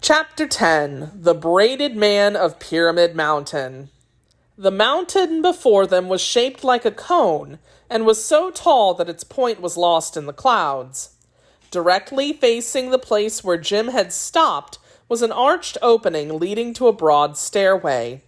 Chapter 10. The Braided Man of Pyramid Mountain. The mountain before them was shaped like a cone, and was so tall that its point was lost in the clouds. Directly facing the place where Jim had stopped was an arched opening leading to a broad stairway.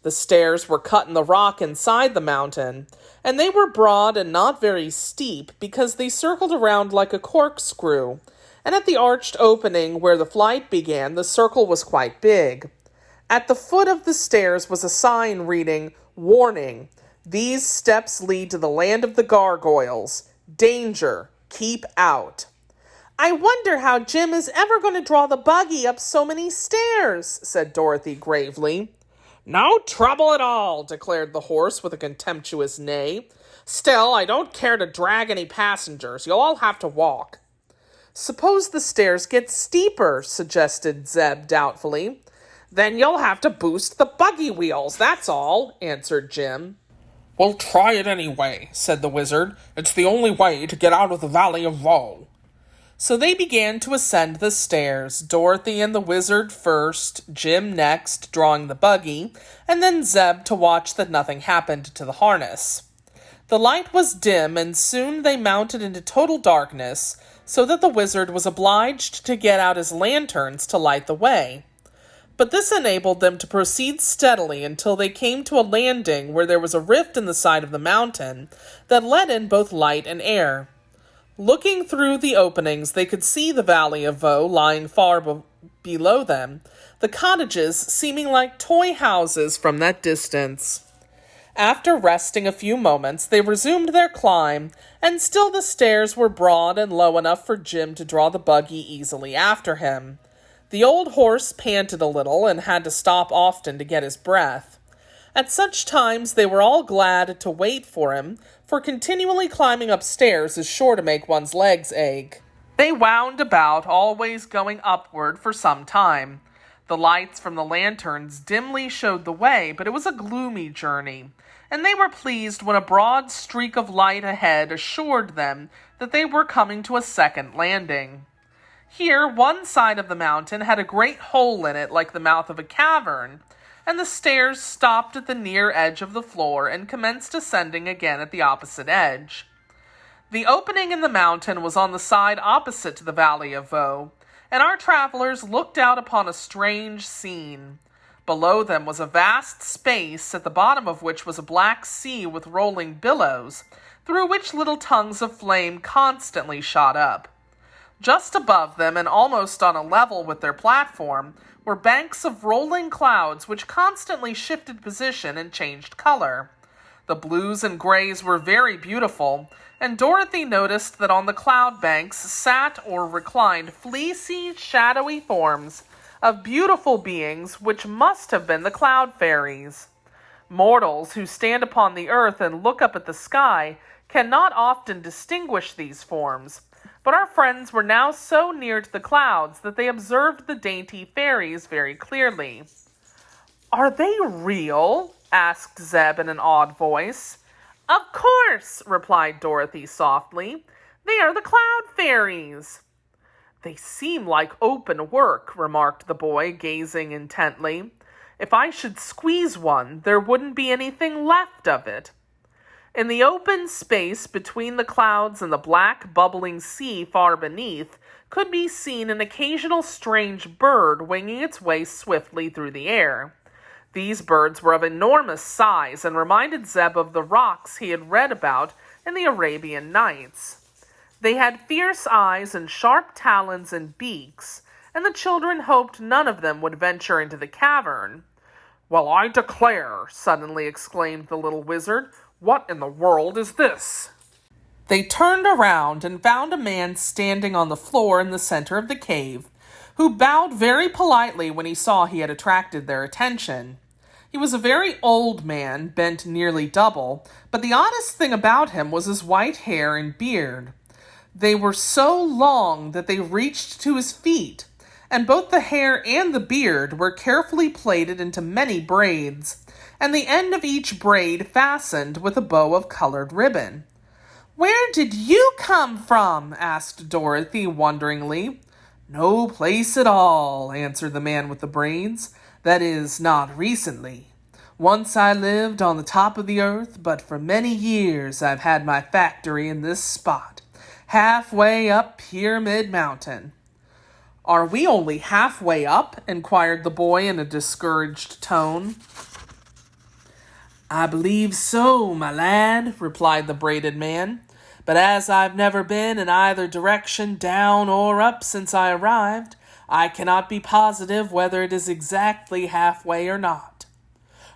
The stairs were cut in the rock inside the mountain, and they were broad and not very steep because they circled around like a corkscrew, and at the arched opening where the flight began, the circle was quite big. At the foot of the stairs was a sign reading, "Warning, these steps lead to the land of the gargoyles. Danger, keep out." "I wonder how Jim is ever going to draw the buggy up so many stairs," said Dorothy gravely. "No trouble at all," declared the horse with a contemptuous neigh. "Still, I don't care to drag any passengers. You'll all have to walk." "Suppose the stairs get steeper," suggested Zeb doubtfully. "Then you'll have to boost the buggy wheels, that's all," answered Jim. "We'll try it anyway," said the wizard. "It's the only way to get out of the Valley of Voe." So they began to ascend the stairs, Dorothy and the wizard first, Jim next, drawing the buggy, and then Zeb to watch that nothing happened to the harness. The light was dim, and soon they mounted into total darkness, so that the wizard was obliged to get out his lanterns to light the way. But this enabled them to proceed steadily until they came to a landing where there was a rift in the side of the mountain that let in both light and air. Looking through the openings, they could see the Valley of Voe lying far below them, the cottages seeming like toy houses from that distance. After resting a few moments, they resumed their climb, and still the stairs were broad and low enough for Jim to draw the buggy easily after him. The old horse panted a little and had to stop often to get his breath. At such times they were all glad to wait for him, for continually climbing upstairs is sure to make one's legs ache. They wound about, always going upward for some time. The lights from the lanterns dimly showed the way, but it was a gloomy journey, and they were pleased when a broad streak of light ahead assured them that they were coming to a second landing. Here, one side of the mountain had a great hole in it like the mouth of a cavern, and the stairs stopped at the near edge of the floor and commenced ascending again at the opposite edge. The opening in the mountain was on the side opposite to the Valley of Voe, and our travelers looked out upon a strange scene. Below them was a vast space, at the bottom of which was a black sea with rolling billows, through which little tongues of flame constantly shot up. Just above them, and almost on a level with their platform, were banks of rolling clouds which constantly shifted position and changed color. The blues and grays were very beautiful, and Dorothy noticed that on the cloud banks sat or reclined fleecy, shadowy forms of beautiful beings which must have been the cloud fairies. Mortals who stand upon the earth and look up at the sky cannot often distinguish these forms, but our friends were now so near to the clouds that they observed the dainty fairies very clearly. "Are they real?" asked Zeb in an awed voice. "Of course," replied Dorothy softly. "They are the cloud fairies." "They seem like open work," remarked the boy, gazing intently. "If I should squeeze one, there wouldn't be anything left of it." In the open space between the clouds and the black, bubbling sea far beneath could be seen an occasional strange bird winging its way swiftly through the air. These birds were of enormous size and reminded Zeb of the rocks he had read about in the Arabian Nights. They had fierce eyes and sharp talons and beaks, and the children hoped none of them would venture into the cavern. "Well, I declare," suddenly exclaimed the little wizard, "what in the world is this?" They turned around and found a man standing on the floor in the center of the cave, who bowed very politely when he saw he had attracted their attention. He was a very old man, bent nearly double, but the oddest thing about him was his white hair and beard. They were so long that they reached to his feet, and both the hair and the beard were carefully plaited into many braids, and the end of each braid fastened with a bow of colored ribbon. "Where did you come from?" asked Dorothy wonderingly. No place at all, answered the man with the braids. That is, not recently. Once I lived on the top of the earth, but for many years I've had my factory in this spot, halfway up Pyramid Mountain. Are we only halfway up? Inquired the boy in a discouraged tone. I believe so, my lad, replied the braided man. But as I've never been in either direction, down or up, since I arrived, I cannot be positive whether it is exactly halfway or not.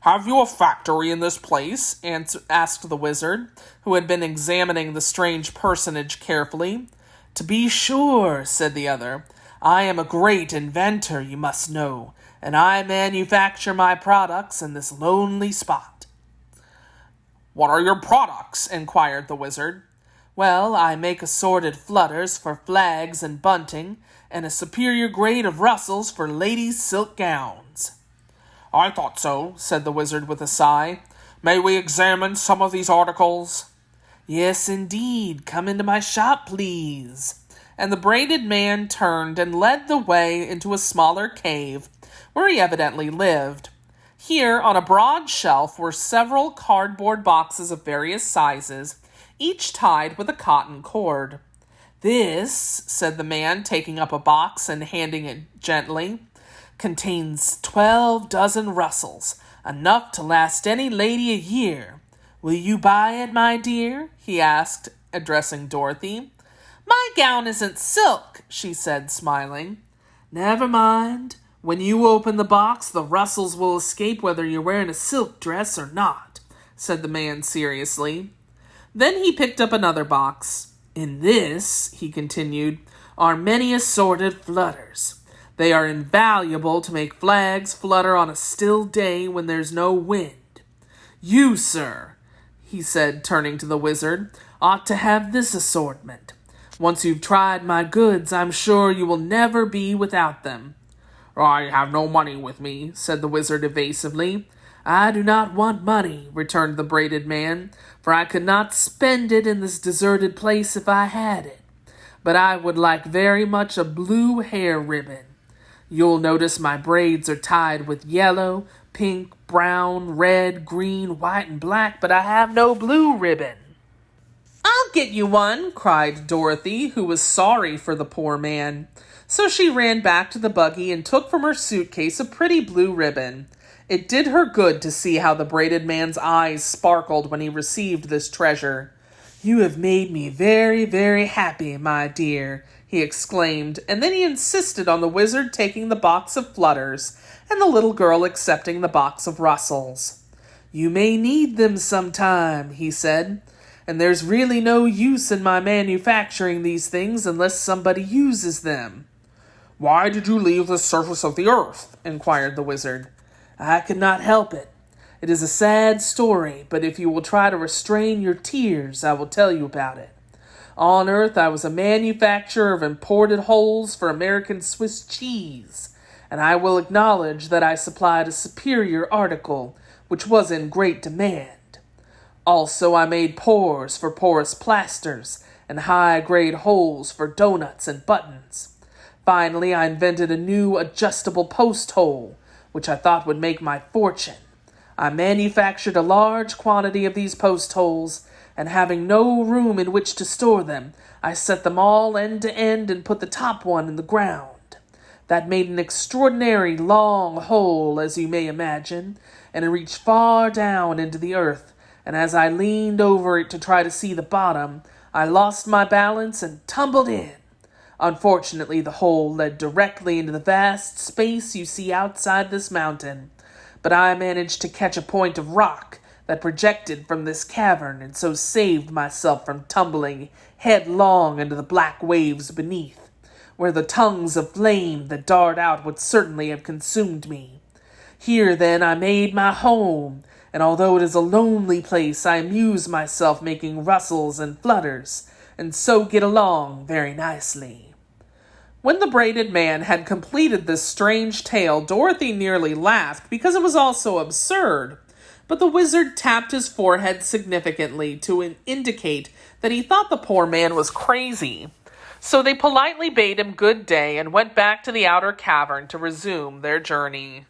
Have you a factory in this place? Asked the wizard, who had been examining the strange personage carefully. To be sure, said the other. I am a great inventor, you must know, and I manufacture my products in this lonely spot. What are your products? Inquired the wizard. Well, I make assorted flutters for flags and bunting, and a superior grade of rustles for ladies' silk gowns. I thought so, said the wizard with a sigh. May we examine some of these articles? Yes, indeed. Come into my shop, please. And the braided man turned and led the way into a smaller cave, where he evidently lived. Here, on a broad shelf, were several cardboard boxes of various sizes, each tied with a cotton cord. This, said the man, taking up a box and handing it gently, contains 12 dozen rustles, enough to last any lady a year. Will you buy it, my dear? He asked, addressing Dorothy. My gown isn't silk, she said, smiling. Never mind. When you open the box, the rustles will escape whether you're wearing a silk dress or not, said the man seriously. Then he picked up another box. In this, he continued, are many assorted flutters. They are invaluable to make flags flutter on a still day when there's no wind. You, sir, he said, turning to the wizard, ought to have this assortment. Once you've tried my goods, I'm sure you will never be without them. I have no money with me, said the wizard evasively. I do not want money, returned the braided man, for I could not spend it in this deserted place if I had it. But I would like very much a blue hair ribbon. You'll notice my braids are tied with yellow, pink, brown, red, green, white, and black, but I have no blue ribbon. I'll get you one, cried Dorothy, who was sorry for the poor man. So she ran back to the buggy and took from her suitcase a pretty blue ribbon. It did her good to see how the braided man's eyes sparkled when he received this treasure. You have made me very, very happy, my dear, he exclaimed, and then he insisted on the wizard taking the box of flutters and the little girl accepting the box of rustles. You may need them sometime, he said, and there's really no use in my manufacturing these things unless somebody uses them. Why did you leave the surface of the earth? Inquired the wizard. I could not help it. It is a sad story, but if you will try to restrain your tears, I will tell you about it. On Earth, I was a manufacturer of imported holes for American Swiss cheese, and I will acknowledge that I supplied a superior article, which was in great demand. Also, I made pores for porous plasters and high-grade holes for donuts and buttons. Finally, I invented a new adjustable post hole, which I thought would make my fortune. I manufactured a large quantity of these post holes, and having no room in which to store them, I set them all end to end and put the top one in the ground. That made an extraordinary long hole, as you may imagine, and it reached far down into the earth, and as I leaned over it to try to see the bottom, I lost my balance and tumbled in. Unfortunately, the hole led directly into the vast space you see outside this mountain, but I managed to catch a point of rock that projected from this cavern and so saved myself from tumbling headlong into the black waves beneath, where the tongues of flame that dart out would certainly have consumed me. Here, then, I made my home, and although it is a lonely place, I amuse myself making rustles and flutters, and so get along very nicely. When the braided man had completed this strange tale, Dorothy nearly laughed because it was all so absurd. But the wizard tapped his forehead significantly to indicate that he thought the poor man was crazy. So they politely bade him good day and went back to the outer cavern to resume their journey.